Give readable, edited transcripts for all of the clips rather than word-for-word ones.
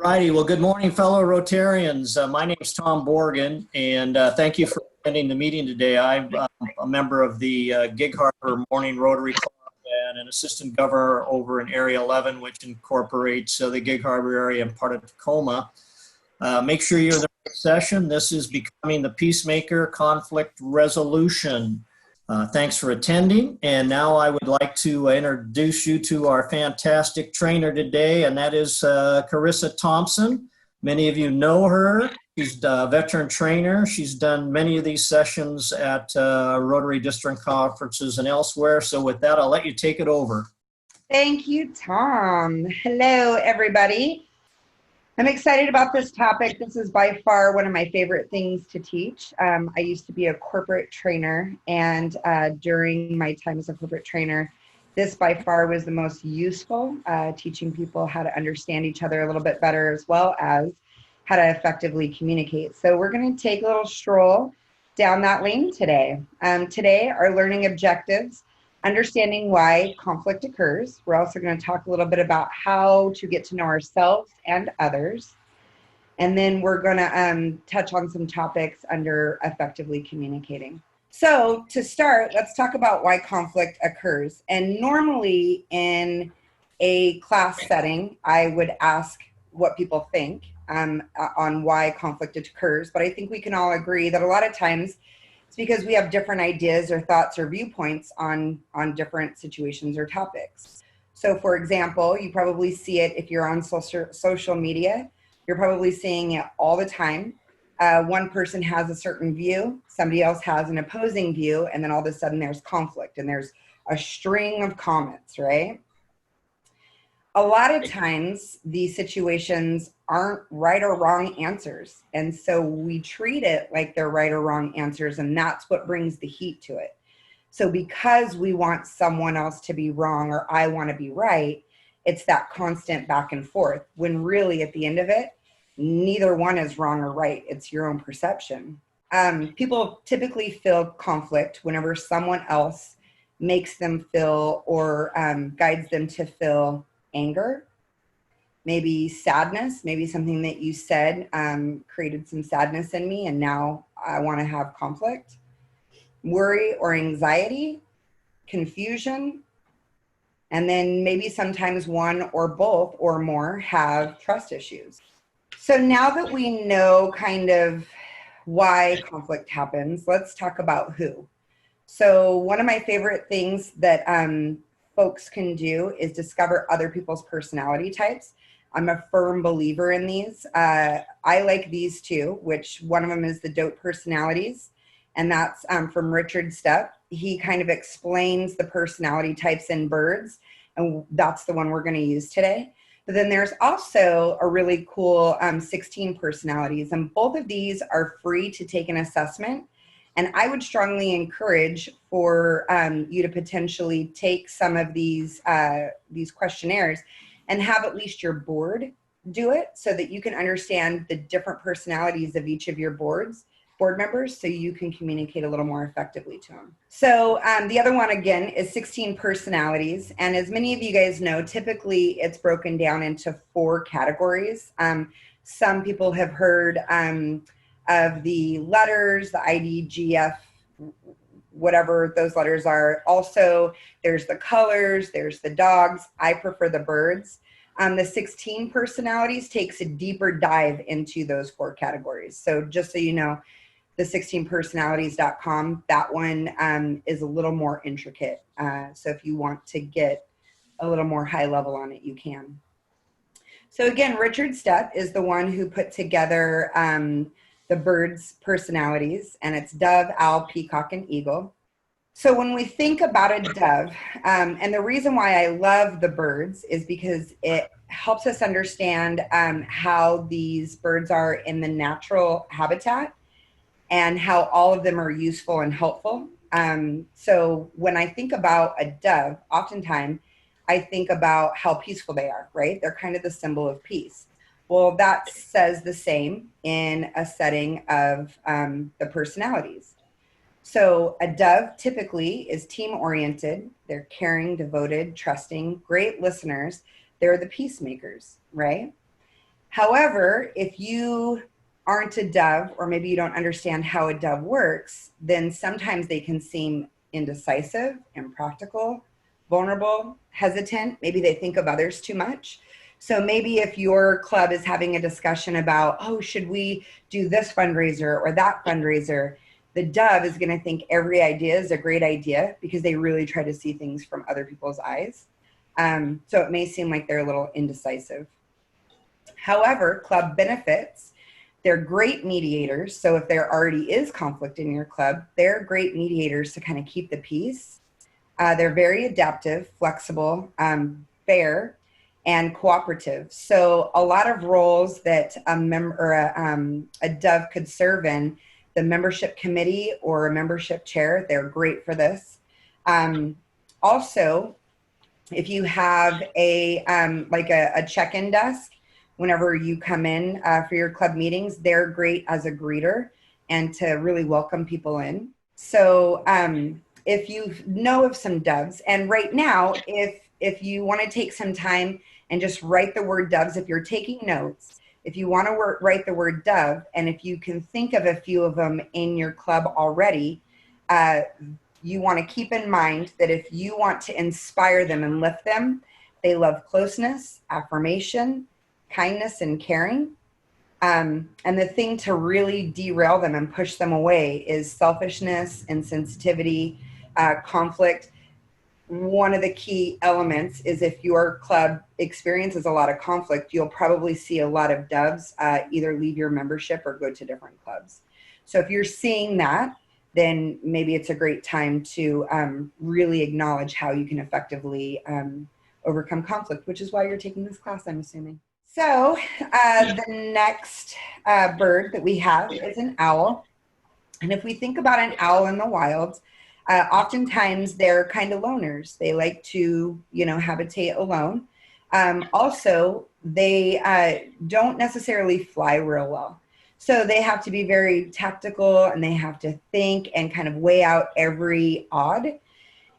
Righty. Well, good morning, fellow Rotarians. My name is Tom Borgen, and thank you for attending the meeting today. I'm a member of the Gig Harbor Morning Rotary Club and an assistant governor over in Area 11, which incorporates the Gig Harbor area and part of Tacoma. Make sure you're in the right session. This is Becoming the Peacemaker Conflict Resolution. Thanks for attending. And now I would like to introduce you to our fantastic trainer today, and that is Carissa Thompson. Many of you know her. She's a veteran trainer. She's done many of these sessions at Rotary District conferences and elsewhere. So with that, I'll let you take it over. Thank you, Tom. Hello, everybody. I'm excited about this topic. This is by far one of my favorite things to teach. I used to be a corporate trainer, and during my time as a corporate trainer, this by far was the most useful, teaching people how to understand each other a little bit better, as well as how to effectively communicate. So we're going to take a little stroll down that lane today. Today, our learning objectives: understanding why conflict occurs. We're also going to talk a little bit about how to get to know ourselves and others. And then we're going to touch on some topics under effectively communicating. So to start, let's talk about why conflict occurs. And normally in a class setting, I would ask what people think on why conflict occurs. But I think we can all agree that a lot of times it's because we have different ideas or thoughts or viewpoints on different situations or topics. So for example, you probably see it if you're on social media. You're probably seeing it all the time. One person has a certain view, somebody else has an opposing view, and then all of a sudden there's conflict and there's a string of comments, right? A lot of times these situations aren't right or wrong answers. And so we treat it like they're right or wrong answers, and that's what brings the heat to it. So because we want someone else to be wrong or I want to be right, it's that constant back and forth, when really at the end of it, neither one is wrong or right. It's your own perception. People typically feel conflict whenever someone else makes them feel or guides them to feel anger, maybe sadness, maybe something that you said created some sadness in me and now I want to have conflict, worry or anxiety, confusion, and then maybe sometimes one or both or more have trust issues. So now that we know kind of why conflict happens, let's talk about who. So one of my favorite things that folks can do is discover other people's personality types. I'm a firm believer in these. I like these two, which one of them is the DOTE personalities, and that's from Richard Stepp. He kind of explains the personality types in birds, and that's the one we're going to use today. But then there's also a really cool 16 personalities, and both of these are free to take an assessment. And I would strongly encourage for you to potentially take some of these questionnaires and have at least your board do it, so that you can understand the different personalities of each of your board members, so you can communicate a little more effectively to them. So the other one, again, is 16 personalities. And as many of you guys know, typically it's broken down into 4 categories. Some people have heard of the letters, the IDGF, whatever those letters are. Also, there's the colors, there's the dogs. I prefer the birds. The 16 personalities takes a deeper dive into those 4 categories. So just so you know, the 16personalities.com, that one is a little more intricate. So if you want to get a little more high level on it, you can. So again, Richard Stepp is the one who put together the birds' personalities, and it's dove, owl, peacock, and eagle. So when we think about a dove, and the reason why I love the birds is because it helps us understand how these birds are in the natural habitat and how all of them are useful and helpful. So when I think about a dove, oftentimes I think about how peaceful they are, right? They're kind of the symbol of peace. Well, that says the same in a setting of the personalities. So a dove typically is team-oriented. They're caring, devoted, trusting, great listeners. They're the peacemakers, right? However, if you aren't a dove, or maybe you don't understand how a dove works, then sometimes they can seem indecisive, impractical, vulnerable, hesitant. Maybe they think of others too much. So maybe if your club is having a discussion about, oh, should we do this fundraiser or that fundraiser, the dove is going to think every idea is a great idea because they really try to see things from other people's eyes. So it may seem like they're a little indecisive. However, club benefits, they're great mediators. So if there already is conflict in your club, they're great mediators to kind of keep the peace. They're very adaptive, flexible, fair, and cooperative. So a lot of roles that a dove could serve in, the membership committee or a membership chair, they're great for this. Also, if you have a check-in desk, whenever you come in for your club meetings, they're great as a greeter and to really welcome people in. So if you know of some doves, and right now, if you want to take some time and just write the word doves, if you're taking notes, if you want to write the word dove, and if you can think of a few of them in your club already, you want to keep in mind that if you want to inspire them and lift them, they love closeness, affirmation, kindness, and caring. And the thing to really derail them and push them away is selfishness, insensitivity, conflict. One of the key elements is if your club experiences a lot of conflict, you'll probably see a lot of doves either leave your membership or go to different clubs. So if you're seeing that, then maybe it's a great time to really acknowledge how you can effectively overcome conflict, which is why you're taking this class, I'm assuming. So the next bird that we have is an owl. And if we think about an owl in the wild, oftentimes they're kind of loners. They like to, habitate alone. Also, they don't necessarily fly real well. So they have to be very tactical and they have to think and kind of weigh out every odd.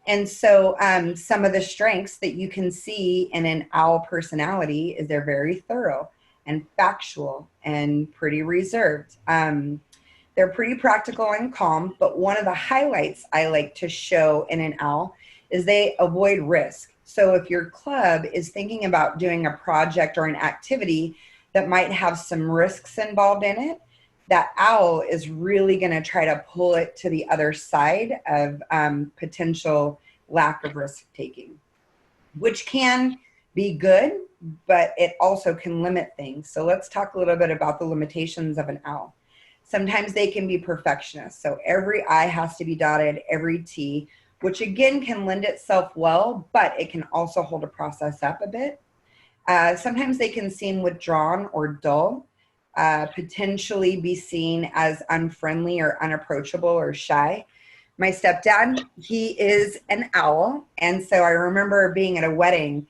And so some of the strengths that you can see in an owl personality is they're very thorough and factual and pretty reserved. They're pretty practical and calm, but one of the highlights I like to show in an owl is they avoid risk. So if your club is thinking about doing a project or an activity that might have some risks involved in it, that owl is really going to try to pull it to the other side of potential lack of risk taking, which can be good, but it also can limit things. So let's talk a little bit about the limitations of an owl. Sometimes they can be perfectionists. So every I has to be dotted, every T, which again can lend itself well, but it can also hold a process up a bit. Sometimes they can seem withdrawn or dull, potentially be seen as unfriendly or unapproachable or shy. My stepdad, he is an owl. And so I remember being at a wedding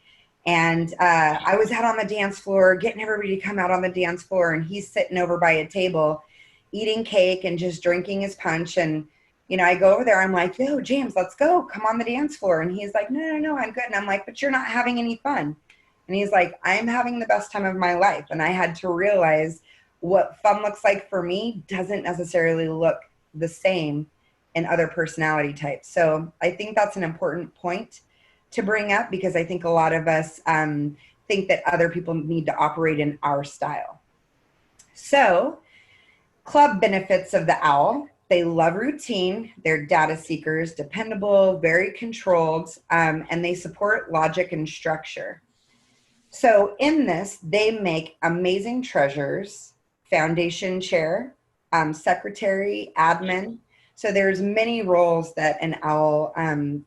and I was out on the dance floor, getting everybody to come out on the dance floor. And he's sitting over by a table, eating cake and just drinking his punch. And, I go over there, I'm like, yo, James, let's go. Come on the dance floor. And he's like, no, I'm good. And I'm like, but you're not having any fun. And he's like, I'm having the best time of my life. And I had to realize what fun looks like for me doesn't necessarily look the same in other personality types. So I think that's an important point to bring up because I think a lot of us think that other people need to operate in our style. So club benefits of the owl: they love routine, they're data seekers, dependable, very controlled, and they support logic and structure. So in this, they make amazing treasurers, foundation chair, secretary, admin. So there's many roles that an owl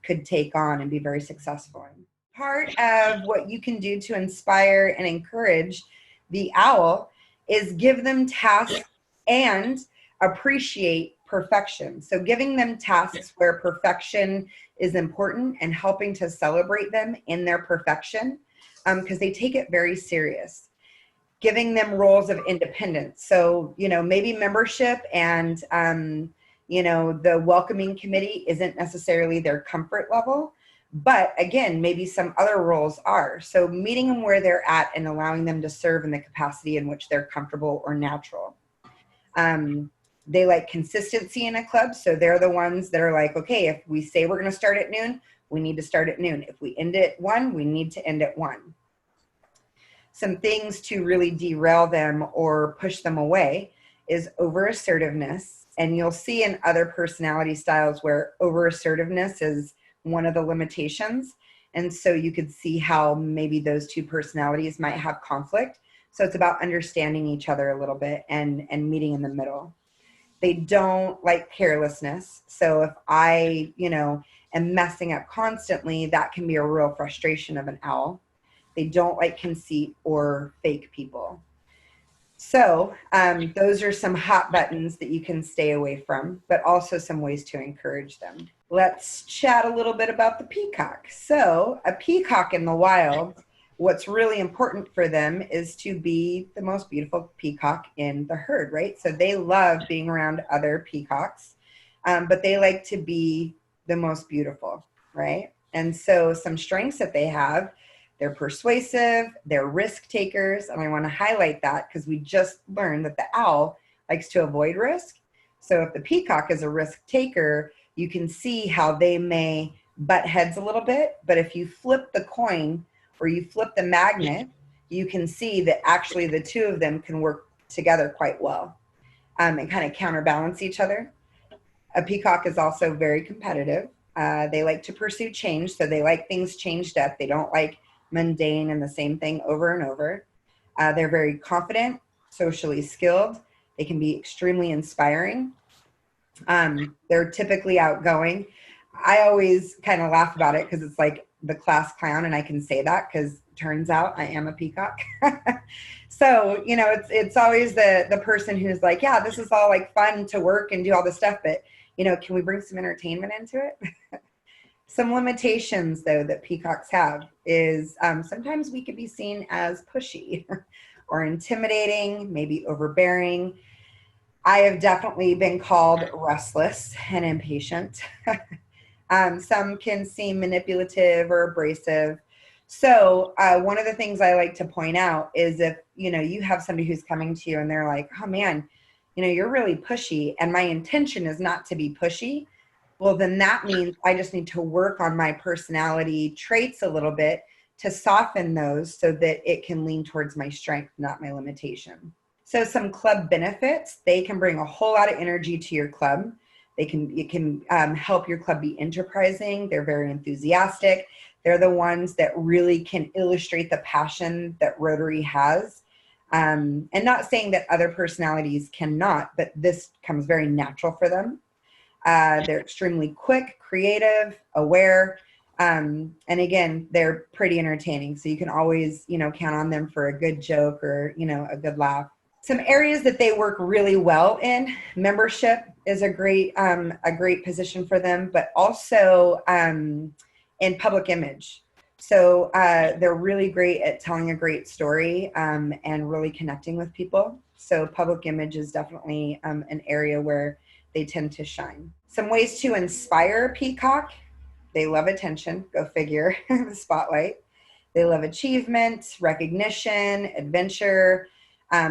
could take on and be very successful in. Part of what you can do to inspire and encourage the owl is give them tasks and appreciate perfection. So giving them tasks where perfection is important and helping to celebrate them in their perfection, because they take it very serious. Giving them roles of independence. So, maybe membership and, the welcoming committee isn't necessarily their comfort level, But again, maybe some other roles are. So meeting them where they're at and allowing them to serve in the capacity in which they're comfortable or natural. They like consistency in a club. So they're the ones that are like, okay, if we say we're going to start at noon, we need to start at noon. If we end at 1, we need to end at 1. Some things to really derail them or push them away is over assertiveness. And you'll see in other personality styles where over assertiveness is one of the limitations. And so you could see how maybe those two personalities might have conflict. So it's about understanding each other a little bit and meeting in the middle. They don't like carelessness. So if I, am messing up constantly, that can be a real frustration of an owl. They don't like conceit or fake people. So those are some hot buttons that you can stay away from, but also some ways to encourage them. Let's chat a little bit about the peacock. So a peacock in the wild, what's really important for them is to be the most beautiful peacock in the herd, right? So they love being around other peacocks, but they like to be the most beautiful, right? And so some strengths that they have, they're persuasive, they're risk takers, and I want to highlight that because we just learned that the owl likes to avoid risk. So if the peacock is a risk taker, you can see how they may butt heads a little bit, but if you flip the coin or you flip the magnet, you can see that actually the two of them can work together quite well and kind of counterbalance each other. A peacock is also very competitive. They like to pursue change, so they like things changed up. They don't like mundane and the same thing over and over. They're very confident, socially skilled. They can be extremely inspiring. They're typically outgoing. I always kind of laugh about it because it's like the class clown, and I can say that because turns out I am a peacock. So, it's always the person who's like, yeah, this is all like fun to work and do all this stuff, but, can we bring some entertainment into it? Some limitations, though, that peacocks have is sometimes we could be seen as pushy or intimidating, maybe overbearing. I have definitely been called restless and impatient. Some can seem manipulative or abrasive. So one of the things I like to point out is if, you have somebody who's coming to you and they're like, oh man, you're really pushy and my intention is not to be pushy. Well, then that means I just need to work on my personality traits a little bit to soften those so that it can lean towards my strength, not my limitation. So some club benefits, they can bring a whole lot of energy to your club. It can help your club be enterprising. They're very enthusiastic. They're the ones that really can illustrate the passion that Rotary has. And not saying that other personalities cannot, but this comes very natural for them. They're extremely quick, creative, aware. And again, they're pretty entertaining. So you can always, count on them for a good joke or, a good laugh. Some areas that they work really well in, membership is a great position for them, but also in public image. So they're really great at telling a great story and really connecting with people. So public image is definitely an area where they tend to shine. Some ways to inspire a peacock. They love attention, go figure, the spotlight. They love achievement, recognition, adventure,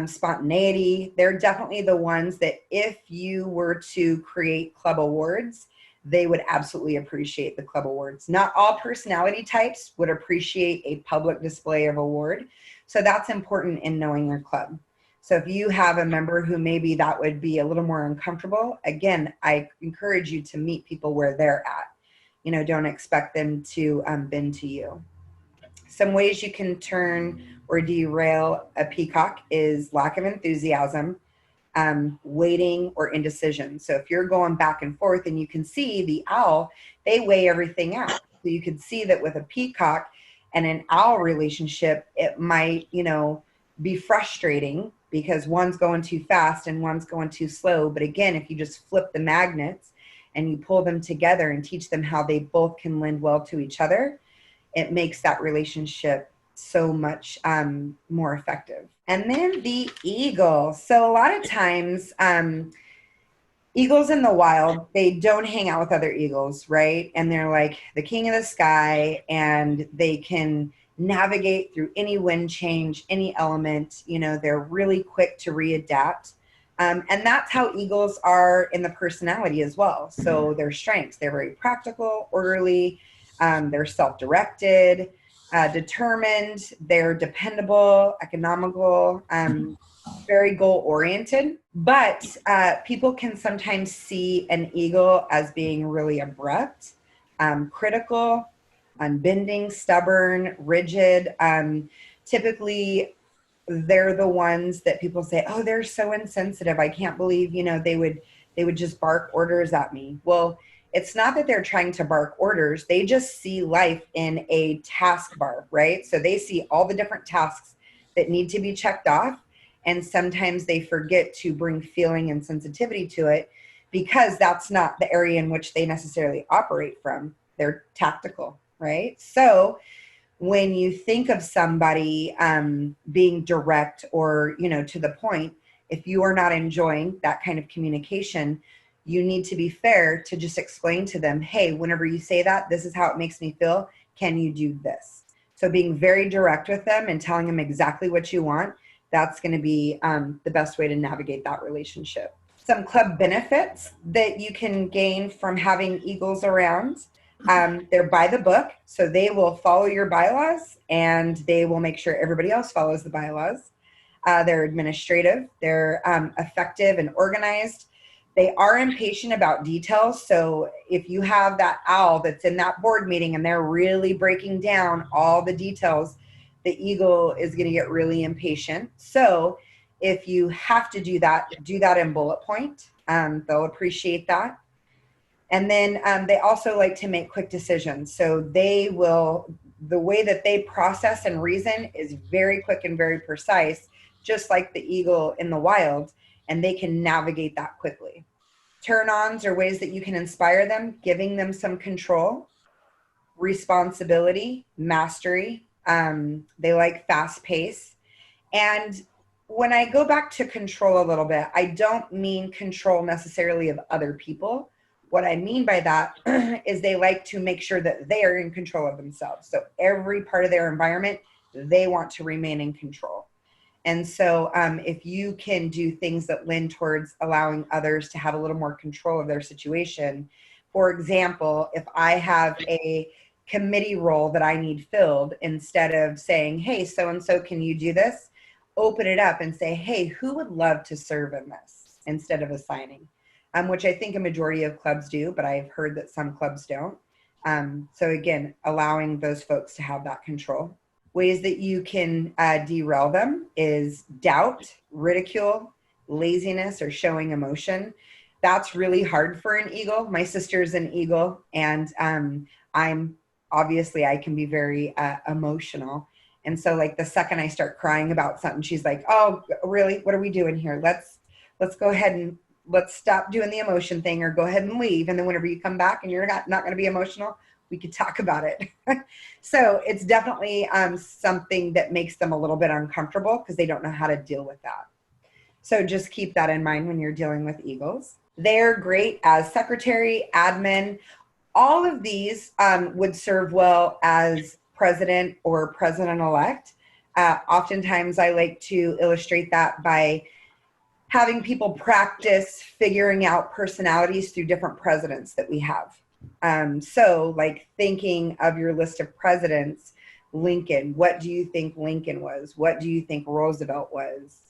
spontaneity. They're definitely the ones that if you were to create club awards, they would absolutely appreciate the club awards. Not all personality types would appreciate a public display of award. So that's important in knowing your club. So if you have a member who maybe that would be a little more uncomfortable, again, I encourage you to meet people where they're at. Don't expect them to bend to you. Some ways you can turn or derail a peacock is lack of enthusiasm, waiting, or indecision. So if you're going back and forth and you can see the owl, they weigh everything out. So you can see that with a peacock and an owl relationship, it might, be frustrating because one's going too fast and one's going too slow. But again, if you just flip the magnets and you pull them together and teach them how they both can lend well to each other, it makes that relationship so much more effective. And then the eagle. So a lot of times Eagles in the wild, they don't hang out with other eagles, right? And they're like the king of the sky, and they can navigate through any wind change, any element. You know, they're really quick to readapt. And that's how eagles are in the personality as well. So their strengths, they're very practical, orderly, they're self-directed, determined, they're dependable, economical, very goal oriented. But people can sometimes see an eagle as being really abrupt, critical, unbending, stubborn, rigid. Typically, they're the ones that people say, "Oh, they're so insensitive. I can't believe, they would just bark orders at me." Well, it's not that they're trying to bark orders. They just see life in a task bar, right? So they see all the different tasks that need to be checked off, and sometimes they forget to bring feeling and sensitivity to it because that's not the area in which they necessarily operate from. They're tactical, right? So when you think of somebody being direct or, to the point, if you are not enjoying that kind of communication, you need to be fair to just explain to them, hey, whenever you say that, this is how it makes me feel. Can you do this? So being very direct with them and telling them exactly what you want, that's going to be the best way to navigate that relationship. Some club benefits that you can gain from having eagles around. They're by the book, so they will follow your bylaws and they will make sure everybody else follows the bylaws. They're administrative, they're effective and organized. They are impatient about details. So if you have that owl that's in that board meeting and they're really breaking down all the details, the eagle is going to get really impatient. So if you have to do that in bullet point. They'll appreciate that. And then they also like to make quick decisions. So the way that they process and reason is very quick and very precise, just like the eagle in the wild, and they can navigate that quickly. Turn-ons are ways that you can inspire them, giving them some control, responsibility, mastery. They like fast pace. And when I go back to control a little bit, I don't mean control necessarily of other people. What I mean by that is they like to make sure that they are in control of themselves. So every part of their environment, they want to remain in control. And so if you can do things that lend towards allowing others to have a little more control of their situation, for example, if I have a committee role that I need filled, instead of saying, hey, so-and-so, can you do this? Open it up and say, hey, who would love to serve in this, instead of assigning, which I think a majority of clubs do, but I've heard that some clubs don't. So again, allowing those folks to have that control. Ways that you can derail them is doubt, ridicule, laziness, or showing emotion. That's really hard for an eagle. My sister's an eagle, and I can be very emotional. And so like the second I start crying about something, she's like, oh, really? What are we doing here? Let's go ahead and let's stop doing the emotion thing, or go ahead and leave. And then whenever you come back and you're not going to be emotional, we could talk about it. So it's definitely something that makes them a little bit uncomfortable because they don't know how to deal with that. So just keep that in mind when you're dealing with eagles. They're great as secretary, admin. All of these would serve well as president or president-elect. Oftentimes I like to illustrate that by having people practice figuring out personalities through different presidents that we have. So like thinking of your list of presidents, Lincoln, what do you think Lincoln was? What do you think Roosevelt was?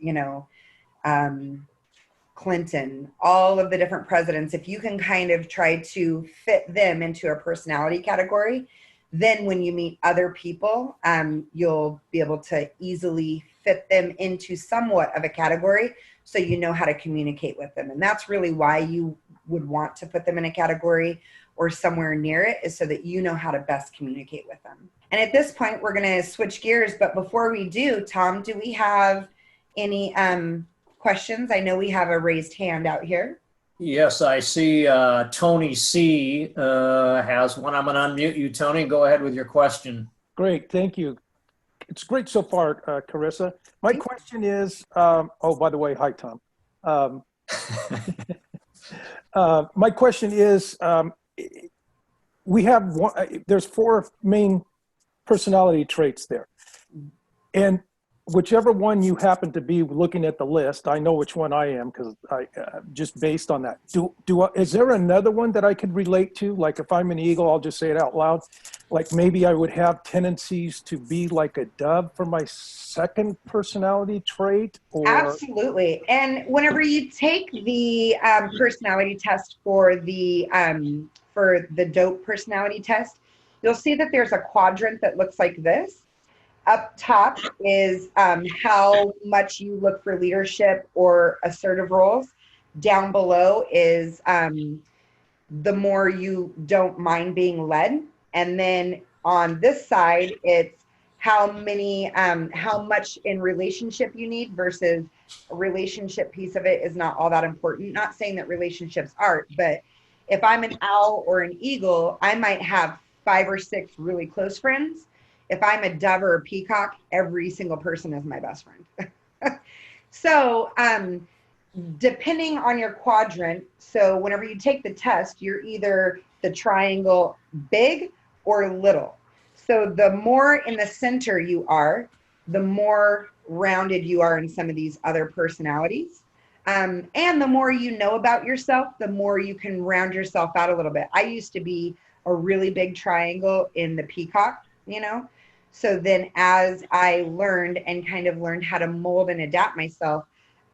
Clinton, all of the different presidents, if you can kind of try to fit them into a personality category, then when you meet other people, you'll be able to easily fit them into somewhat of a category, so you know how to communicate with them. And that's really why you would want to put them in a category or somewhere near it, is so that you know how to best communicate with them. And at this point, we're going to switch gears. But before we do, Tom, do we have any questions? I know we have a raised hand out here. Yes, I see Tony C. has one. I'm going to unmute you, Tony. Go ahead with your question. Great, thank you. It's great so far, Carissa. My question is, oh, by the way, hi, Tom. My question is, we have there's 4 main personality traits there. And whichever one you happen to be looking at the list, I know which one I am because I just based on that. Is there another one that I could relate to? Like if I'm an eagle, I'll just say it out loud. Like maybe I would have tendencies to be like a dove for my second personality trait, or Absolutely. And whenever you take the personality test for the dope personality test, you'll see that there's a quadrant that looks like this. Up top is how much you look for leadership or assertive roles. Down below is the more you don't mind being led. And then on this side, it's how much in relationship you need versus a relationship piece of it is not all that important. Not saying that relationships aren't, but if I'm an owl or an eagle, I might have 5 or 6 really close friends. If I'm a dove or a peacock, every single person is my best friend. So, depending on your quadrant, so whenever you take the test, you're either the triangle big or little. So the more in the center you are, the more rounded you are in some of these other personalities. And the more you know about yourself, the more you can round yourself out a little bit. I used to be a really big triangle in the peacock, you know? So then as I learned and kind of learned how to mold and adapt myself,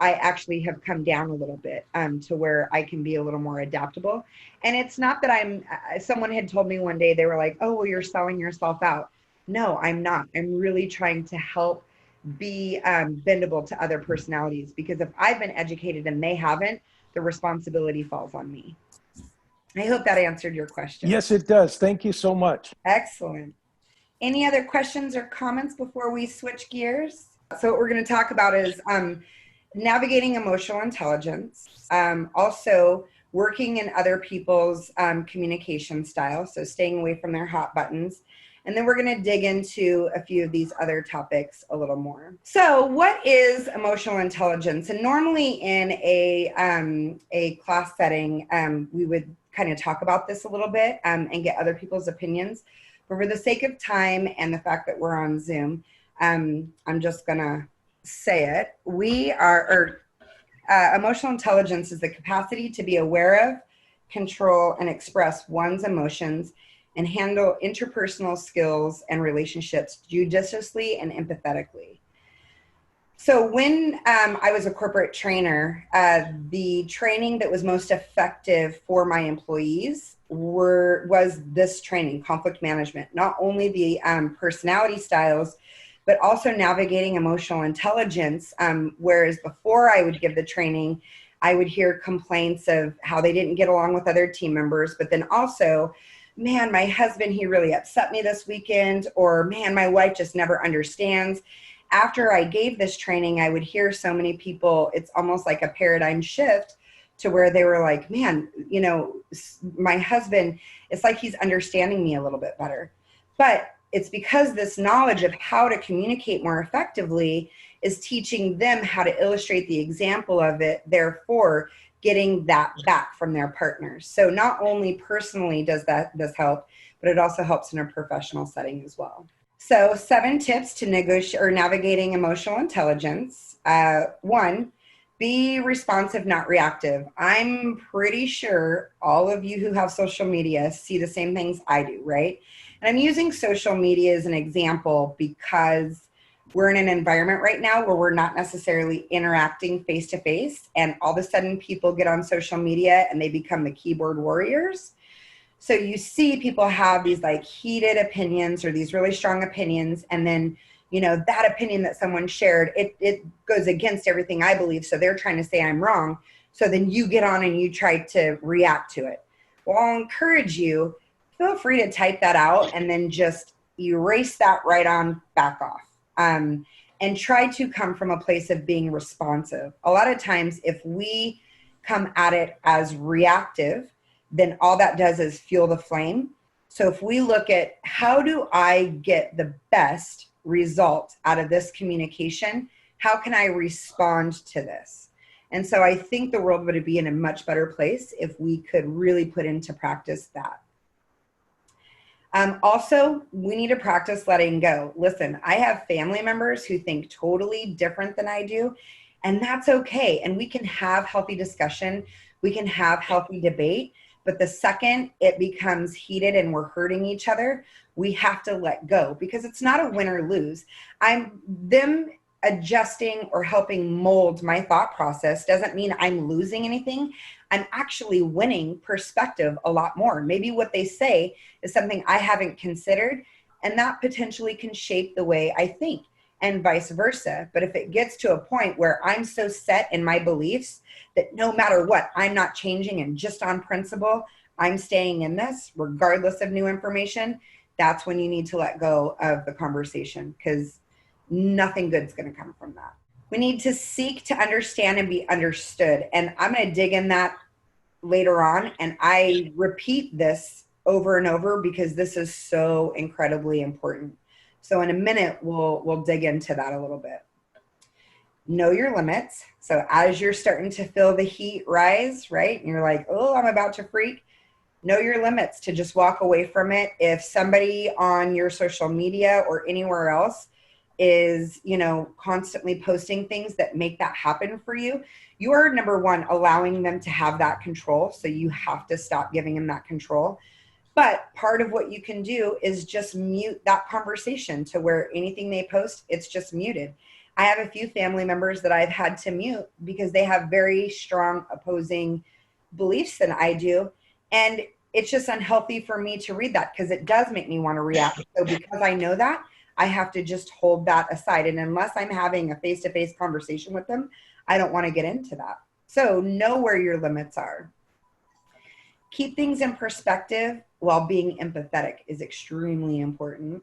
I actually have come down a little bit to where I can be a little more adaptable. And it's not that someone had told me one day, they were like, oh, well, you're selling yourself out. No, I'm not. I'm really trying to help be bendable to other personalities, because if I've been educated and they haven't, the responsibility falls on me. I hope that answered your question. Yes, it does. Thank you so much. Excellent. Any other questions or comments before we switch gears? So what we're going to talk about is navigating emotional intelligence, also working in other people's communication style, so staying away from their hot buttons. And then we're going to dig into a few of these other topics a little more. So what is emotional intelligence? And normally in a class setting, we would kind of talk about this a little bit and get other people's opinions. But for the sake of time and the fact that we're on Zoom, I'm just going to say it. Emotional intelligence is the capacity to be aware of, control, and express one's emotions and handle interpersonal skills and relationships judiciously and empathetically. So when I was a corporate trainer, the training that was most effective for my employees was this training, conflict management, not only the personality styles, but also navigating emotional intelligence. Whereas before I would give the training, I would hear complaints of how they didn't get along with other team members, but then also, man, my husband, he really upset me this weekend, or man, my wife just never understands. After I gave this training, I would hear so many people, it's almost like a paradigm shift to where they were like, man, you know, my husband, it's like he's understanding me a little bit better. But it's because this knowledge of how to communicate more effectively is teaching them how to illustrate the example of it, therefore getting that back from their partners. So not only personally does this help, but it also helps in a professional setting as well. So 7 tips to navigating emotional intelligence. 1, be responsive, not reactive. I'm pretty sure all of you who have social media see the same things I do, right? And I'm using social media as an example because we're in an environment right now where we're not necessarily interacting face to face, and all of a sudden people get on social media and they become the keyboard warriors. So you see people have these like heated opinions or these really strong opinions, and then, you know, that opinion that someone shared, it goes against everything I believe. So they're trying to say I'm wrong. So then you get on and you try to react to it. Well, I'll encourage you, feel free to type that out and then just erase that right on back off. And try to come from a place of being responsive. A lot of times if we come at it as reactive, then all that does is fuel the flame. So if we look at how do I get the best result out of this communication, how can I respond to this? And so I think the world would be in a much better place if we could really put into practice that. Also, we need to practice letting go. Listen, I have family members who think totally different than I do, and that's okay. And we can have healthy discussion. We can have healthy debate. But the second it becomes heated and we're hurting each other, we have to let go, because it's not a win or lose. Them adjusting or helping mold my thought process doesn't mean I'm losing anything. I'm actually winning perspective a lot more. Maybe what they say is something I haven't considered, and that potentially can shape the way I think, and vice versa. But if it gets to a point where I'm so set in my beliefs that no matter what, I'm not changing, and just on principle, I'm staying in this regardless of new information, that's when you need to let go of the conversation, because nothing good's going to come from that. We need to seek to understand and be understood. And I'm going to dig in that later on. And I repeat this over and over because this is so incredibly important. So in a minute, we'll dig into that a little bit. Know your limits. So as you're starting to feel the heat rise, right? And you're like, oh, I'm about to freak. Know your limits, to just walk away from it. If somebody on your social media or anywhere else is, constantly posting things that make that happen for you, you are, number one, allowing them to have that control. So you have to stop giving them that control. But part of what you can do is just mute that conversation to where anything they post, it's just muted. I have a few family members that I've had to mute because they have very strong opposing beliefs than I do. And it's just unhealthy for me to read that, because it does make me want to react. So because I know that, I have to just hold that aside. And unless I'm having a face-to-face conversation with them, I don't want to get into that. So know where your limits are. Keep things in perspective while being empathetic is extremely important.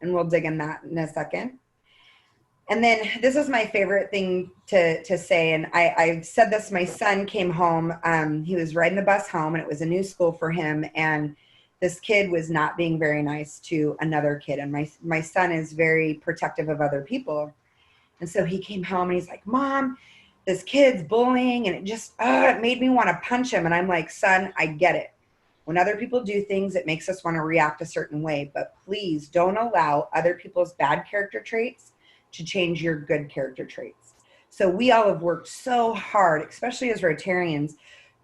And we'll dig in that in a second. And then this is my favorite thing to say. And I said this, my son came home. He was riding the bus home, and it was a new school for him. And this kid was not being very nice to another kid. And my son is very protective of other people. And so he came home and he's like, Mom, this kid's bullying. And it just, it made me want to punch him. And I'm like, son, I get it. When other people do things, it makes us want to react a certain way. But please don't allow other people's bad character traits to change your good character traits. So we all have worked so hard, especially as Rotarians,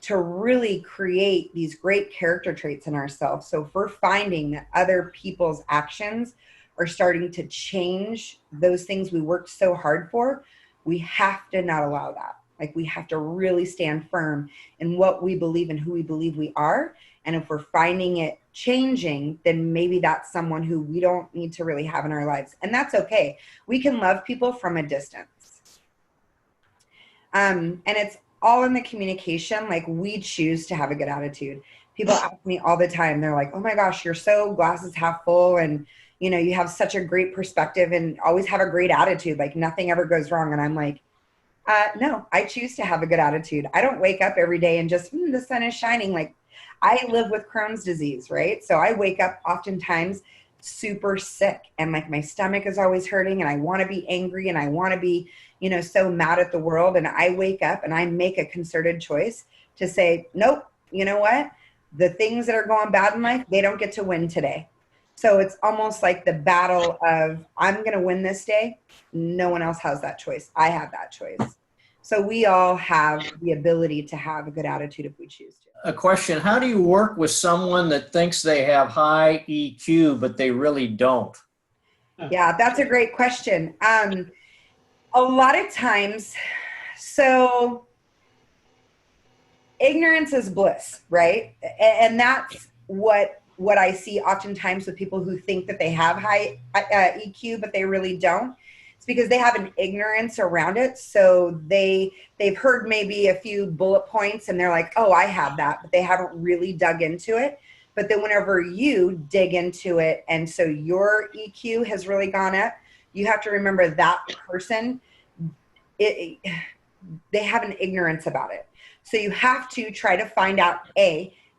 to really create these great character traits in ourselves. So if we're finding that other people's actions are starting to change those things we worked so hard for, we have to not allow that. Like, we have to really stand firm in what we believe and who we believe we are. And if we're finding it changing, then maybe that's someone who we don't need to really have in our lives. And that's okay. We can love people from a distance. And it's all in the communication. Like, we choose to have a good attitude. People ask me all the time, they're like, oh my gosh, you're so glasses half full, and you have such a great perspective and always have a great attitude. Like, nothing ever goes wrong. And I'm like, no, I choose to have a good attitude. I don't wake up every day and just, the sun is shining. Like, I live with Crohn's disease, right? So I wake up oftentimes super sick, and like my stomach is always hurting, and I want to be angry, and I want to be, so mad at the world. And I wake up and I make a concerted choice to say, nope, you know what? The things that are going bad in life, they don't get to win today. So it's almost like the battle of, I'm going to win this day. No one else has that choice. I have that choice. So we all have the ability to have a good attitude if we choose to. A question: how do you work with someone that thinks they have high EQ, but they really don't? Yeah, that's a great question. A lot of times, so ignorance is bliss, right? And that's what I see oftentimes with people who think that they have high EQ, but they really don't. It's because they have an ignorance around it. So they've heard maybe a few bullet points and they're like, oh, I have that, but they haven't really dug into it. But then whenever you dig into it, and so your EQ has really gone up, you have to remember that person, they have an ignorance about it. So you have to try to find out,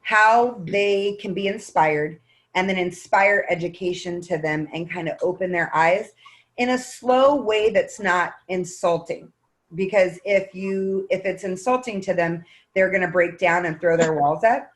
how they can be inspired, and then inspire education to them and kind of open their eyes in a slow way that's not insulting. because if it's insulting to them, they're going to break down and throw their walls up.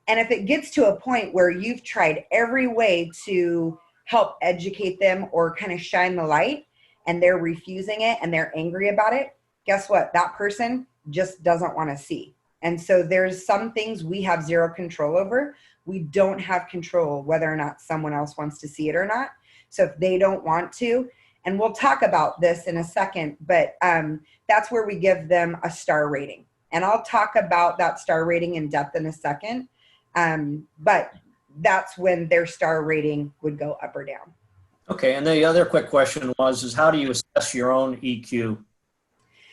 And if it gets to a point where you've tried every way to help educate them or kind of shine the light, and they're refusing it and they're angry about it, guess what? That person just doesn't want to see. And so there's some things we have zero control over. We don't have control whether or not someone else wants to see it or not. So if they don't want to, and we'll talk about this in a second, but that's where we give them a star rating. And I'll talk about that star rating in depth in a second. But that's when their star rating would go up or down. Okay, and the other quick question is how do you assess your own EQ?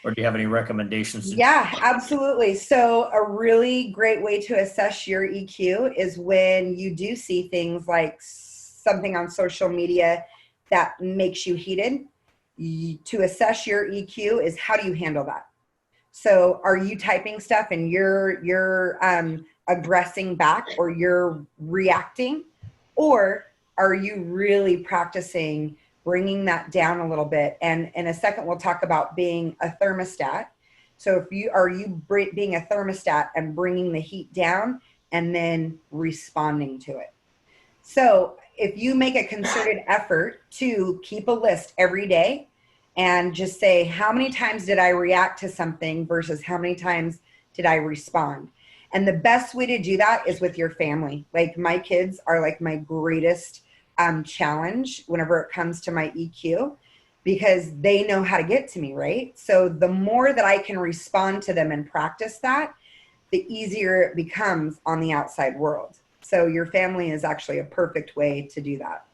Or do you have any recommendations? Yeah, absolutely. So a really great way to assess your EQ is when you do see things like something on social media that makes you heated. To assess your EQ is how do you handle that? So are you typing stuff and you're aggressing back, or you're reacting, or are you really practicing bringing that down a little bit? And in a second, we'll talk about being a thermostat. So if you are being a thermostat and bringing the heat down and then responding to it. So if you make a concerted effort to keep a list every day and just say, how many times did I react to something versus how many times did I respond? And the best way to do that is with your family. Like, my kids are like my greatest challenge whenever it comes to my EQ, because they know how to get to me, right? So the more that I can respond to them and practice that, the easier it becomes on the outside world. So your family is actually a perfect way to do that.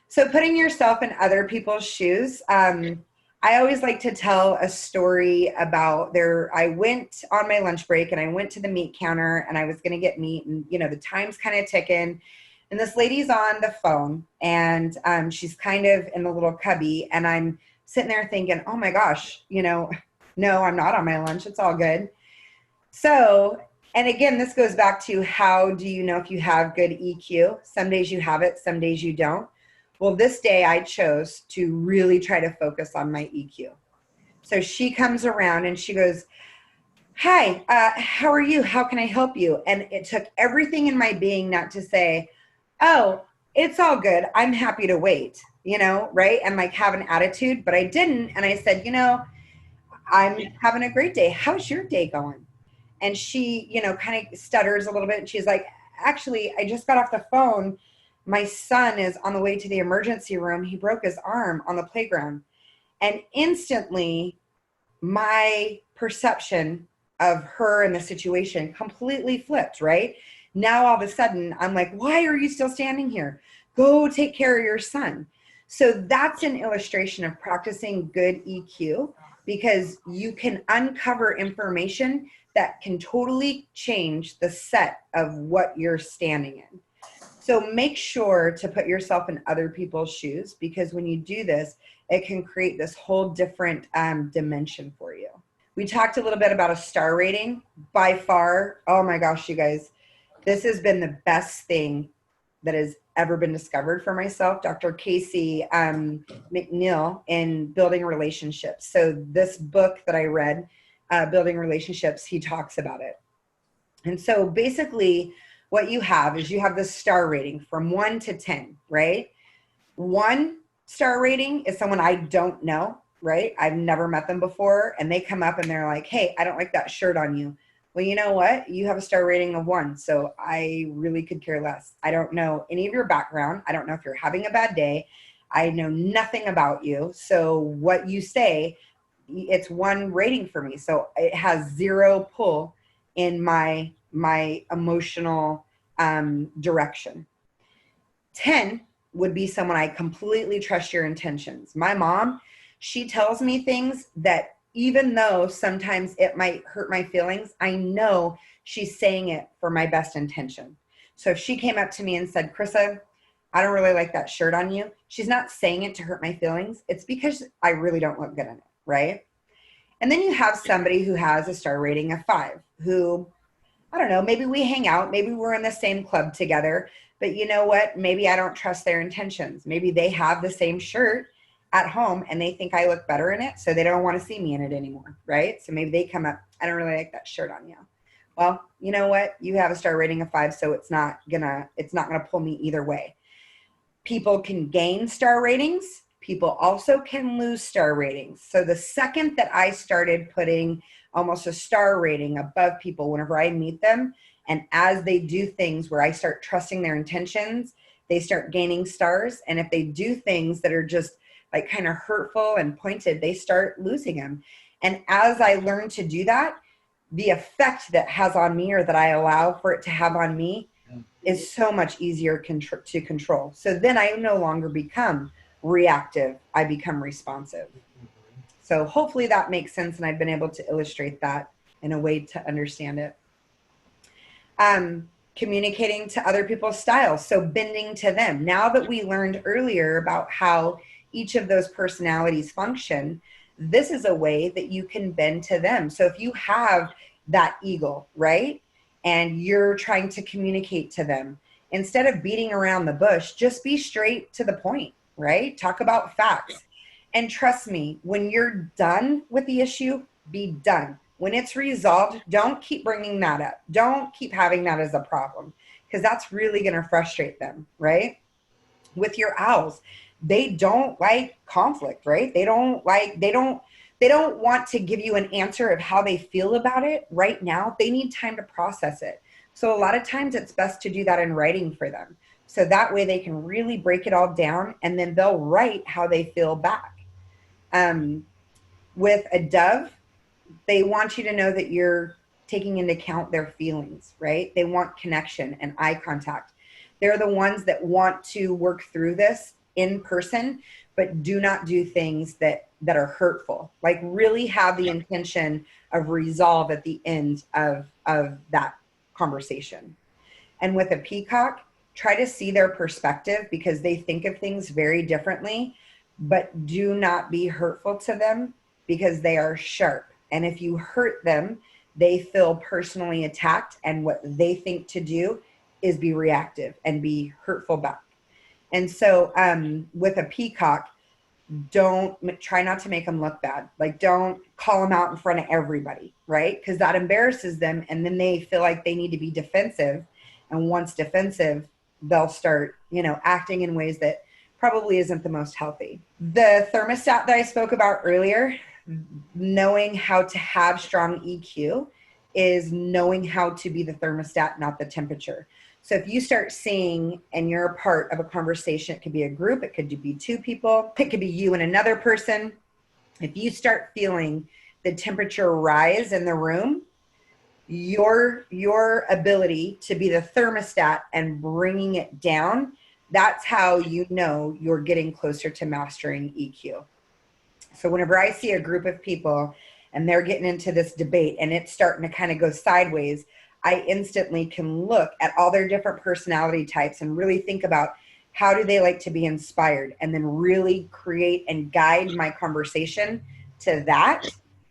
So putting yourself in other people's shoes, I always like to tell a story about I went on my lunch break and I went to the meat counter and I was going to get meat, and, the time's kind of ticking. And this lady's on the phone and she's kind of in the little cubby, and I'm sitting there thinking, oh my gosh, no, I'm not on my lunch. It's all good. So, and again, this goes back to how do you know if you have good EQ? Some days you have it, some days you don't. Well, this day I chose to really try to focus on my EQ. So she comes around and she goes, hi, how are you? How can I help you? And it took everything in my being not to say, oh, it's all good. I'm happy to wait, right? And like have an attitude, but I didn't. And I said, I'm having a great day. How's your day going? And she, kind of stutters a little bit. And she's like, actually, I just got off the phone. My son is on the way to the emergency room. He broke his arm on the playground. And instantly, my perception of her and the situation completely flipped, right? Now, all of a sudden, I'm like, why are you still standing here? Go take care of your son. So that's an illustration of practicing good EQ, because you can uncover information that can totally change the set of what you're standing in. So make sure to put yourself in other people's shoes, because when you do this, it can create this whole different dimension for you. We talked a little bit about a star rating. By far, oh my gosh, you guys, this has been the best thing that has ever been discovered for myself. Dr. Casey McNeil in Building Relationships. So this book that I read, Building Relationships, he talks about it. And so basically what you have is you have the star rating from 1 to 10, right? 1 star rating is someone I don't know, right? I've never met them before, and they come up and they're like, hey, I don't like that shirt on you. Well, you know what? You have a star rating of 1, so I really could care less. I don't know any of your background. I don't know if you're having a bad day. I know nothing about you. So what you say, it's 1 rating for me. So it has 0 pull in my emotional direction. 10 would be someone I completely trust your intentions. My mom, she tells me things that even though sometimes it might hurt my feelings, I know she's saying it for my best intention. So if she came up to me and said, Krissa, I don't really like that shirt on you, she's not saying it to hurt my feelings. It's because I really don't look good in it, right? And then you have somebody who has a star rating of 5, who, I don't know, maybe we hang out, maybe we're in the same club together, but you know what? Maybe I don't trust their intentions. Maybe they have the same shirt at home and they think I look better in it, so they don't want to see me in it anymore, right? So maybe they come up, I don't really like that shirt on you. Well, you know what? You have a star rating of 5, so it's not gonna pull me either way. People can gain star ratings. People also can lose star ratings. So the second that I started putting almost a star rating above people whenever I meet them, and as they do things where I start trusting their intentions, they start gaining stars. And if they do things that are just like kind of hurtful and pointed, they start losing them. And as I learn to do that, the effect that has on me, or that I allow for it to have on me, is so much easier to control. So then I no longer become reactive, I become responsive. So hopefully that makes sense, and I've been able to illustrate that in a way to understand it. Communicating to other people's styles, so bending to them. Now that we learned earlier about how each of those personalities function, this is a way that you can bend to them. So if you have that eagle, right, and you're trying to communicate to them, instead of beating around the bush, just be straight to the point, right? Talk about facts. And trust me, when you're done with the issue, be done. When it's resolved, don't keep bringing that up. Don't keep having that as a problem, because that's really going to frustrate them, right? With your owls, they don't like conflict, right? They don't want to give you an answer of how they feel about it right now. They need time to process it. So a lot of times it's best to do that in writing for them. So that way they can really break it all down, and then they'll write how they feel back. With a dove, they want you to know that you're taking into account their feelings, right? They want connection and eye contact. They're the ones that want to work through this in person, but do not do things that are hurtful. Like really have the intention of resolve at the end of that conversation. And with a peacock, try to see their perspective, because they think of things very differently, but do not be hurtful to them, because they are sharp. And if you hurt them, they feel personally attacked, and what they think to do is be reactive and be hurtful back. And so with a peacock, try not to make them look bad. Like don't call them out in front of everybody, right? Because that embarrasses them, and then they feel like they need to be defensive. And once defensive, they'll start, acting in ways that probably isn't the most healthy. The thermostat that I spoke about earlier, knowing how to have strong EQ, is knowing how to be the thermostat, not the temperature. So if you start seeing, and you're a part of a conversation, it could be a group, it could be 2 people, it could be you and another person. If you start feeling the temperature rise in the room, your ability to be the thermostat and bringing it down, that's how you know you're getting closer to mastering EQ. So whenever I see a group of people and they're getting into this debate and it's starting to kind of go sideways, I instantly can look at all their different personality types and really think about how do they like to be inspired, and then really create and guide my conversation to that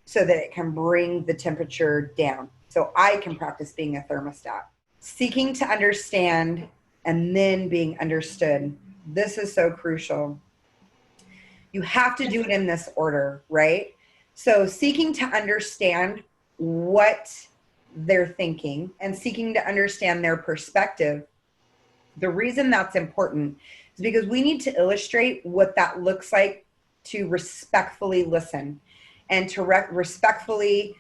so that it can bring the temperature down. So I can practice being a thermostat. Seeking to understand and then being understood. This is so crucial. You have to do it in this order, right? So seeking to understand what they're thinking and seeking to understand their perspective. The reason that's important is because we need to illustrate what that looks like to respectfully listen and to respectfully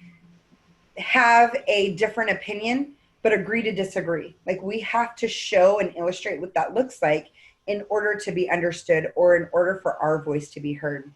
have a different opinion, but agree to disagree. Like we have to show and illustrate what that looks like in order to be understood, or in order for our voice to be heard.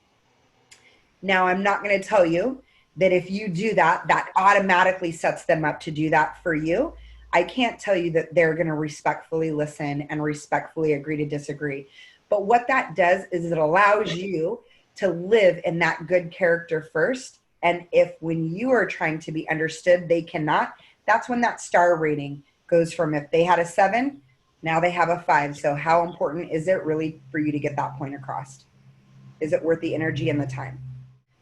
Now, I'm not going to tell you that if you do that, that automatically sets them up to do that for you. I can't tell you that they're going to respectfully listen and respectfully agree to disagree. But what that does is it allows you to live in that good character first. And if when you are trying to be understood, they cannot, that's when that star rating goes from, if they had a 7, now they have a 5. So how important is it really for you to get that point across? Is it worth the energy and the time?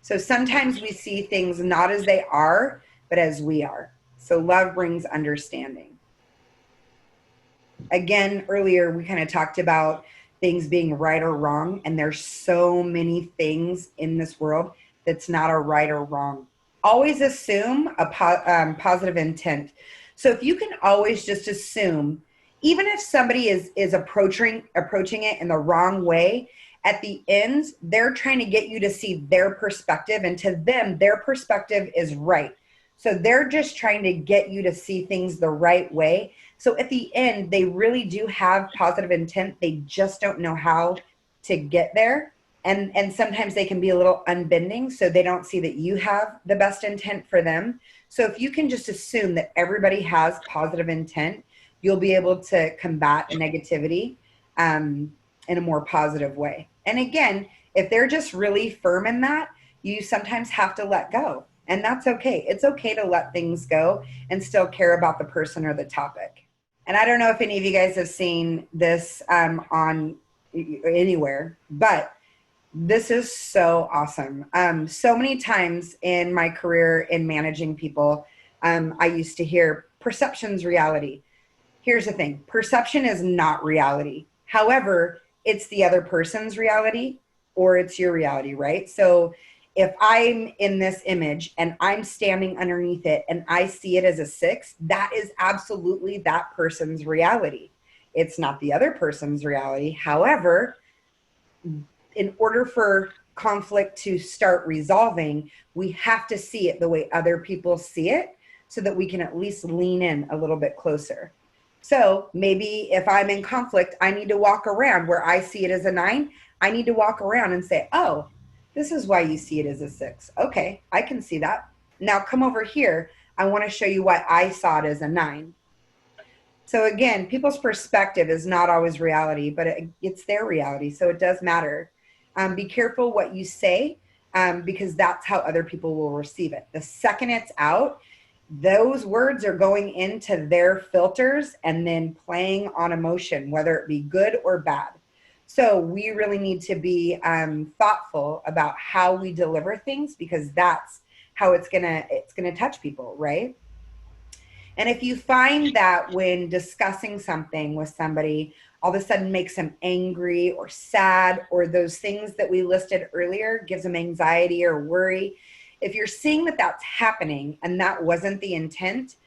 So sometimes we see things not as they are, but as we are. So love brings understanding. Again, earlier we kind of talked about things being right or wrong. And there's so many things in this world that's not a right or wrong. Always assume a positive intent. So if you can always just assume, even if somebody is approaching it in the wrong way, at the end, they're trying to get you to see their perspective, and to them, their perspective is right. So they're just trying to get you to see things the right way. So at the end, they really do have positive intent. They just don't know how to get there. And sometimes they can be a little unbending, so they don't see that you have the best intent for them. So if you can just assume that everybody has positive intent, you'll be able to combat negativity in a more positive way. And again, if they're just really firm in that, you sometimes have to let go. And that's okay. It's okay to let things go and still care about the person or the topic. And I don't know if any of you guys have seen this on anywhere, but this is so awesome. So many times in my career in managing people, I used to hear perception's reality. Here's the thing. Perception is not reality. However, it's the other person's reality or it's your reality, right? So if I'm in this image and I'm standing underneath it and I see it as a 6, that is absolutely that person's reality. It's not the other person's reality. However, in order for conflict to start resolving, we have to see it the way other people see it so that we can at least lean in a little bit closer. So maybe if I'm in conflict, I need to walk around where I see it as a 9. I need to walk around and say, oh, this is why you see it as a 6. Okay, I can see that. Now come over here. I want to show you why I saw it as a 9. So again, people's perspective is not always reality, but it's their reality. So it does matter. Be careful what you say because that's how other people will receive it. The second it's out, those words are going into their filters and then playing on emotion, whether it be good or bad. So we really need to be thoughtful about how we deliver things because that's how it's gonna touch people, right? And if you find that when discussing something with somebody, all of a sudden makes them angry or sad, or those things that we listed earlier gives them anxiety or worry, if you're seeing that that's happening and that wasn't the intent,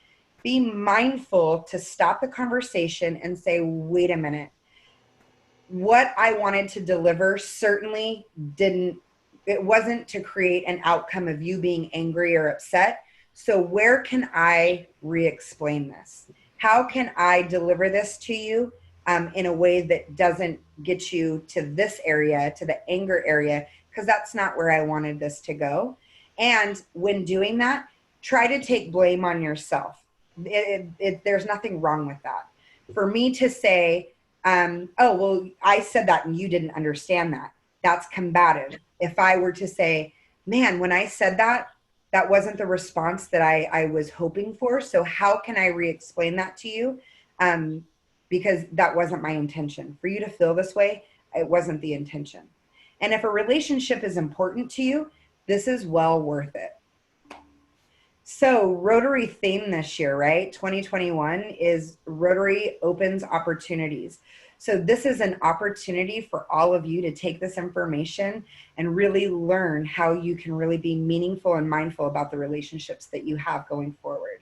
be mindful to stop the conversation and say, wait a minute, what I wanted to deliver certainly it wasn't to create an outcome of you being angry or upset. So where can I re-explain this? How can I deliver this to you in a way that doesn't get you to this area, to the anger area, because that's not where I wanted this to go. And when doing that, try to take blame on yourself. There's nothing wrong with that. For me to say, oh, well, I said that and you didn't understand that, that's combative. If I were to say, man, when I said that, that wasn't the response that I was hoping for. So how can I re-explain that to you? Because that wasn't my intention. For you to feel this way, it wasn't the intention. And if a relationship is important to you, this is well worth it. So Rotary theme this year, right? 2021 is Rotary Opens Opportunities. So this is an opportunity for all of you to take this information and really learn how you can really be meaningful and mindful about the relationships that you have going forward.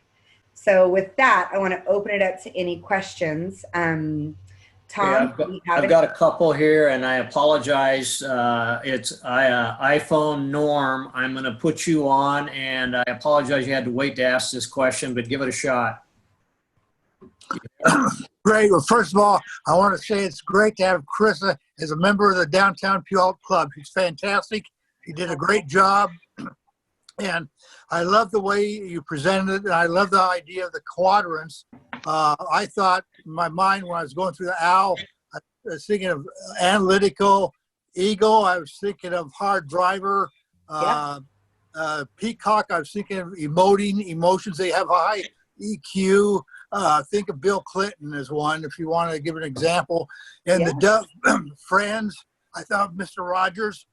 So with that, I want to open it up to any questions. Tom, I've got a couple here, and I apologize. It's iPhone Norm. I'm going to put you on, and I apologize you had to wait to ask this question, but give it a shot. Great. Well, first of all, I want to say it's great to have Carissa as a member of the Downtown Puyallup Club. She's fantastic. She did a great job. And I love the way you presented it. And I love the idea of the quadrants. I thought in my mind when I was going through the owl, I was thinking of analytical, eagle. I was thinking of hard driver, peacock. I was thinking of emoting, emotions. They have high EQ. Think of Bill Clinton as one, if you want to give an example. And the dove friends, I thought Mr. Rogers.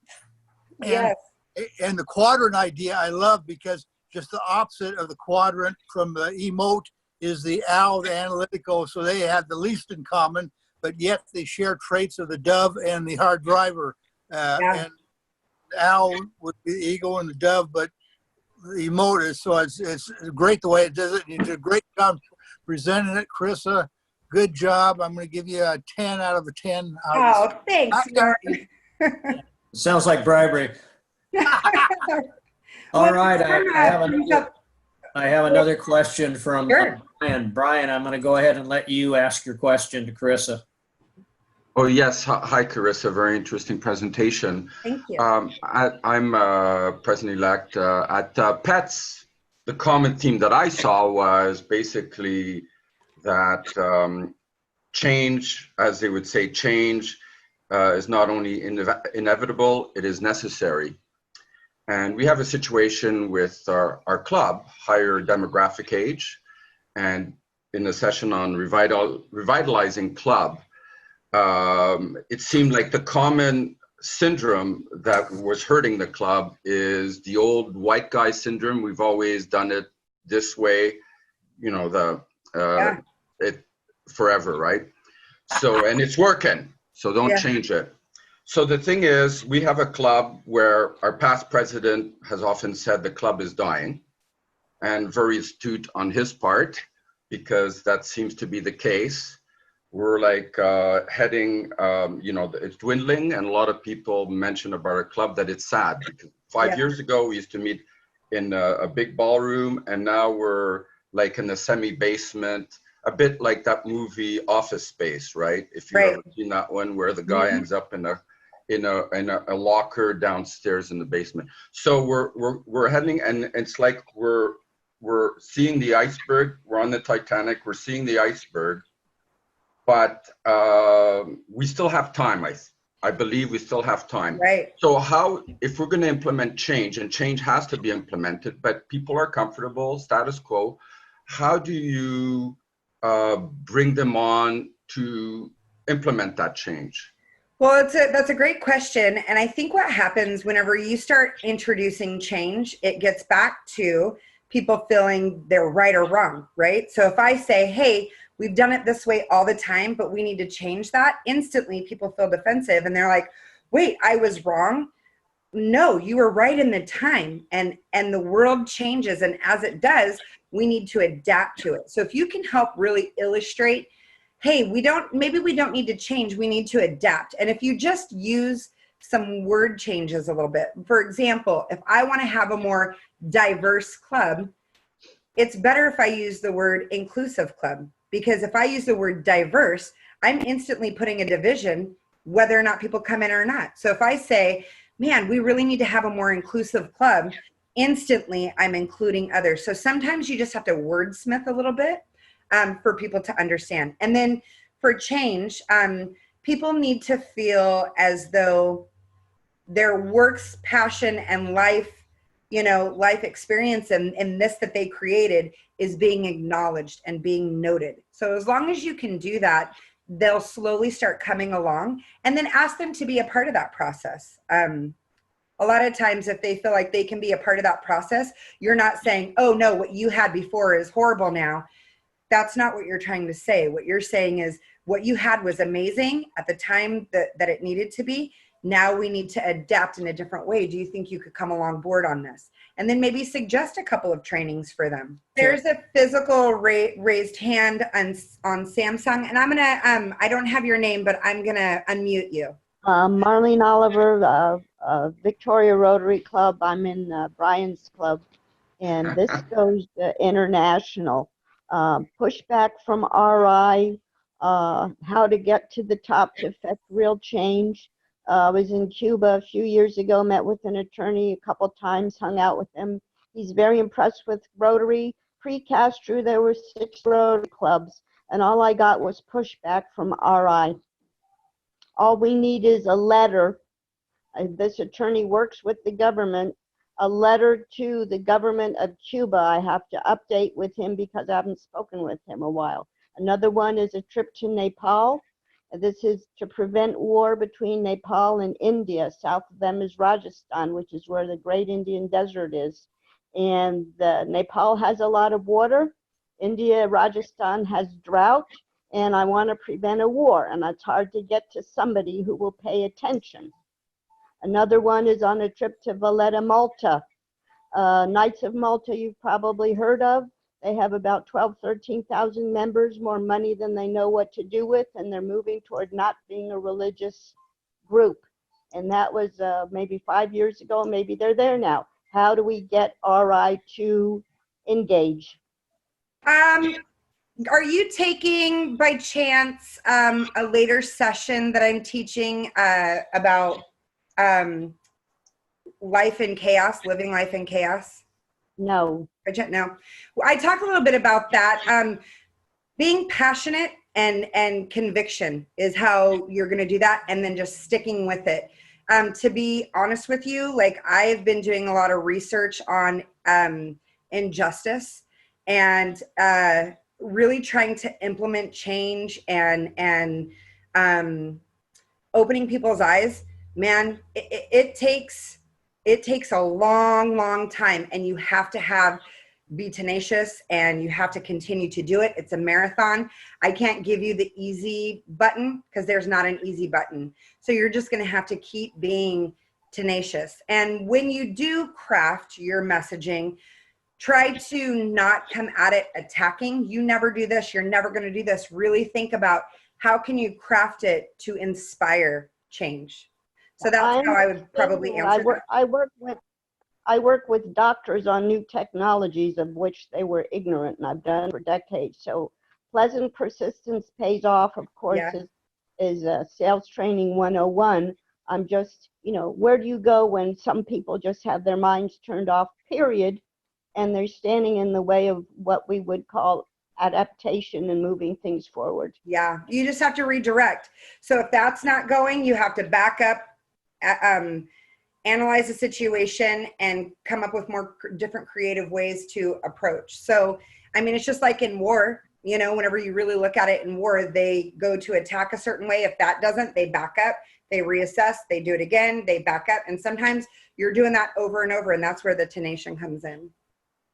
And the quadrant idea I love because just the opposite of the quadrant from the emote is the owl, the analytical. So they have the least in common, but yet they share traits of the dove and the hard driver. Yeah. And owl with the eagle and the dove, but the motor. So it's great the way it does it. You did a great job presenting it, Carissa. Good job. I'm going to give you a 10 out of a 10. Oh, thanks, Mark. Sounds like bribery. All right, I have another question from Sure. Brian. Brian, I'm going to go ahead and let you ask your question to Carissa. Oh, yes. Hi, Carissa. Very interesting presentation. Thank you. I'm president-elect at PETS. The common theme that I saw was basically that change, as they would say, change is not only inevitable, it is necessary. And we have a situation with our club, higher demographic age, and in the session on revitalizing club, it seemed like the common syndrome that was hurting the club is the old white guy syndrome. We've always done it this way, you know, it forever, right? So, and it's working, so don't change it. So the thing is, we have a club where our past president has often said the club is dying, and very astute on his part, because that seems to be the case. We're like heading, you know, it's dwindling, and a lot of people mention about our club that it's sad, because 5 years ago we used to meet in a big ballroom, and now we're like in the semi-basement, a bit like that movie Office Space, right? If you've ever seen that one, where the guy ends up in a locker downstairs in the basement. So we're heading, and it's like we're seeing the iceberg. We're on the Titanic. We're seeing the iceberg. But we still have time. I believe we still have time. Right. So how, if we're going to implement change, and change has to be implemented, but people are comfortable, status quo, how do you bring them on to implement that change? Well, that's a great question. And I think what happens whenever you start introducing change, it gets back to people feeling they're right or wrong, right? So if I say, hey, we've done it this way all the time, but we need to change that, instantly people feel defensive and they're like, wait, I was wrong. No, you were right in the time, and the world changes. And as it does, we need to adapt to it. So if you can help really illustrate, hey, maybe we don't need to change, we need to adapt. And if you just use some word changes a little bit, for example, if I want to have a more diverse club, it's better if I use the word inclusive club, because if I use the word diverse, I'm instantly putting a division whether or not people come in or not. So if I say, man, we really need to have a more inclusive club, instantly I'm including others. So sometimes you just have to wordsmith a little bit for people to understand. And then for change, people need to feel as though their work's passion and life, life experience and this that they created is being acknowledged and being noted. So as long as you can do that, they'll slowly start coming along, and then ask them to be a part of that process. A lot of times if they feel like they can be a part of that process, you're not saying, oh no, what you had before is horrible now. That's not what you're trying to say. What you're saying is what you had was amazing at the time that it needed to be. Now we need to adapt in a different way. Do you think you could come along board on this? And then maybe suggest a couple of trainings for them. There's a physical raised hand on Samsung, and I'm gonna, I don't have your name, but I'm gonna unmute you. Marlene Oliver, Victoria Rotary Club. I'm in Brian's club, and this goes international. Pushback from RI, how to get to the top to affect real change. I was in Cuba a few years ago, met with an attorney a couple times, hung out with him. He's very impressed with Rotary. Pre-Castro, there were 6 Rotary clubs, and all I got was pushback from RI. All we need is a letter. This attorney works with the government. A letter to the government of Cuba. I have to update with him because I haven't spoken with him a while. Another one is a trip to Nepal. This is to prevent war between Nepal and India. South of them is Rajasthan, which is where the Great Indian Desert is. And Nepal has a lot of water. Rajasthan has drought. and I want to prevent a war, and it's hard to get to somebody who will pay attention. Another one is on a trip to Valletta, Malta. Knights of Malta, you've probably heard of. They have about 13,000 members, more money than they know what to do with, and they're moving toward not being a religious group. And that was maybe 5 years ago, maybe they're there now. How do we get RI to engage? Are you taking, by chance, a later session that I'm teaching about life in chaos, living life in chaos? No. No. I talk a little bit about that. Being passionate and conviction is how you're going to do that, and then just sticking with it. To be honest with you, like, I've been doing a lot of research on injustice and really trying to implement change and opening people's eyes. Man, it takes a long time, and you have to be tenacious, and you have to continue to do it. It's a marathon. I can't give you the easy button, because there's not an easy button. So you're just going to have to keep being tenacious. And when you do craft your messaging, try to not come at it attacking. You never do this. You're never going to do this. Really think about how can you craft it to inspire change. So that's how I would probably answer that. I work with doctors on new technologies of which they were ignorant, and I've done for decades. So pleasant persistence pays off, of course, is sales training 101. I'm just, where do you go when some people just have their minds turned off, period, and they're standing in the way of what we would call adaptation and moving things forward? Yeah, you just have to redirect. So if that's not going, you have to back up, analyze the situation, and come up with more different creative ways to approach. So, I mean, it's just like in war, whenever you really look at it in war, they go to attack a certain way. If that doesn't, they back up, they reassess, they do it again, they back up. And sometimes you're doing that over and over, and that's where the tenacity comes in.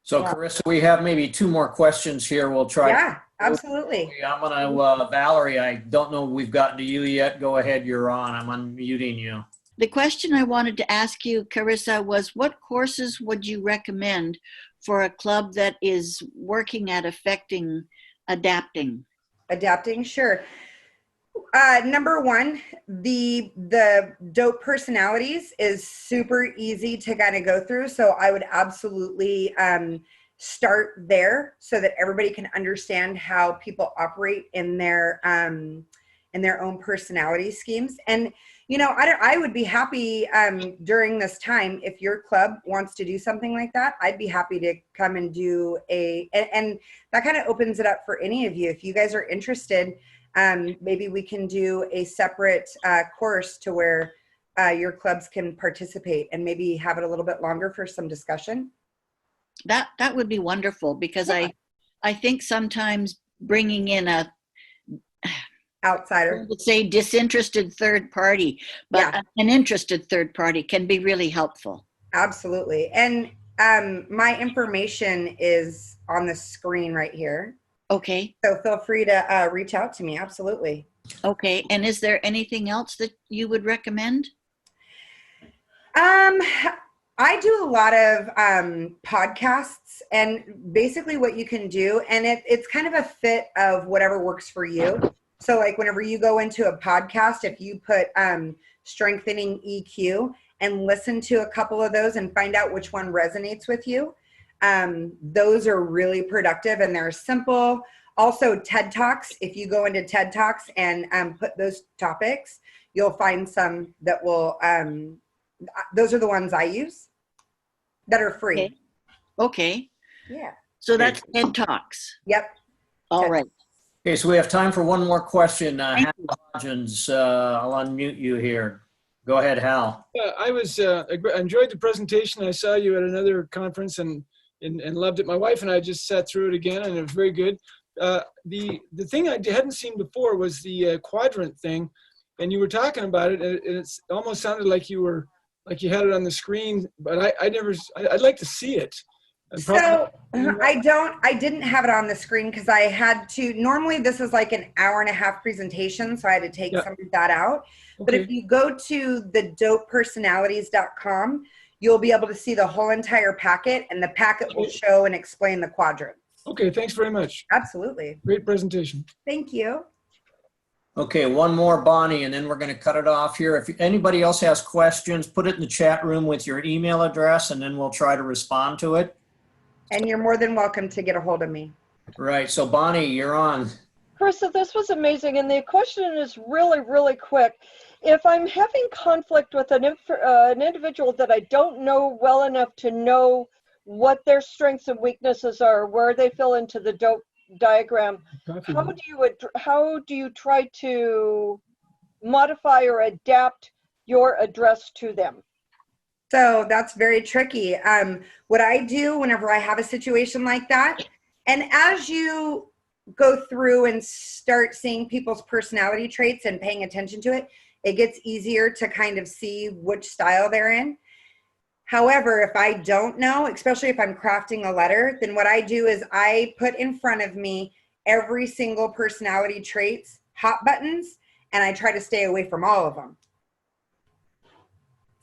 So Carissa, we have maybe 2 more questions here. We'll try. Yeah, absolutely. I'm going to, Valerie, I don't know if we've gotten to you yet. Go ahead, you're on. I'm unmuting you. The question I wanted to ask you, Carissa, was what courses would you recommend for a club that is working at adapting? Adapting, sure. Number 1, the dope personalities is super easy to kind of go through. So I would absolutely start there so that everybody can understand how people operate in their own personality schemes. And I would be happy during this time, if your club wants to do something like that, I'd be happy to come and do and that kind of opens it up for any of you. If you guys are interested, maybe we can do a separate course to where your clubs can participate, and maybe have it a little bit longer for some discussion. That would be wonderful, because I think sometimes bringing in a outsider, I would say disinterested third party, but an interested third party can be really helpful. Absolutely. And my information is on the screen right here. Okay. So feel free to reach out to me. Absolutely. Okay. And is there anything else that you would recommend? I do a lot of podcasts, and basically what you can do, and it's kind of a fit of whatever works for you. So like whenever you go into a podcast, if you put strengthening EQ and listen to a couple of those and find out which one resonates with you, those are really productive, and they're simple. Also TED Talks, if you go into TED Talks and put those topics, you'll find some that will, those are the ones I use that are free. Okay. Yeah. So that's TED Talks. Yep. All right. Okay, so we have time for one more question. Hal Hodgins, I'll unmute you here. Go ahead, Hal. Yeah, I enjoyed the presentation. I saw you at another conference and loved it. My wife and I just sat through it again, and it was very good. The thing I hadn't seen before was the quadrant thing, and you were talking about it, and it almost sounded like you had it on the screen, but I'd like to see it, And So I didn't have it on the screen because I had to, normally this is like an hour and a half presentation, so I had to take Yeah. some of that out. But Okay. if you go to the dopepersonalities.com, you'll be able to see the whole entire packet, and the packet will show and explain the quadrants. Okay, thanks very much. Absolutely. Great presentation. Thank you. Okay, one more, Bonnie, and then we're going to cut it off here. If anybody else has questions, put it in the chat room with your email address, and then we'll try to respond to it. And you're more than welcome to get a hold of me. Right, so Bonnie, you're on. Carissa, this was amazing. And the question is really, really quick. If I'm having conflict with an individual that I don't know well enough to know what their strengths and weaknesses are, where they fill into the dope diagram, how do you try to modify or adapt your address to them? So that's very tricky. What I do whenever I have a situation like that, and as you go through and start seeing people's personality traits and paying attention to it, it gets easier to kind of see which style they're in. However, if I don't know, especially if I'm crafting a letter, then what I do is I put in front of me every single personality traits, hot buttons, and I try to stay away from all of them.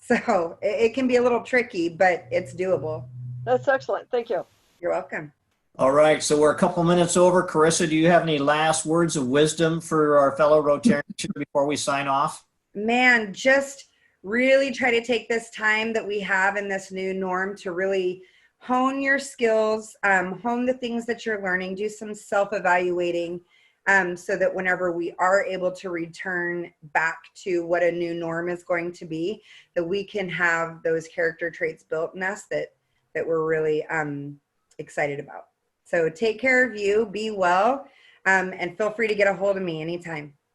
So it can be a little tricky, but it's doable. That's excellent. Thank you. You're welcome. All right, so we're a couple minutes over. Carissa, do you have any last words of wisdom for our fellow Rotarians before we sign off? Man, just really try to take this time that we have in this new norm to really hone your skills, hone the things that you're learning, do some self-evaluating, so that whenever we are able to return back to what a new norm is going to be, that we can have those character traits built in us that we're really excited about. So take care of you, be well, and feel free to get a hold of me anytime.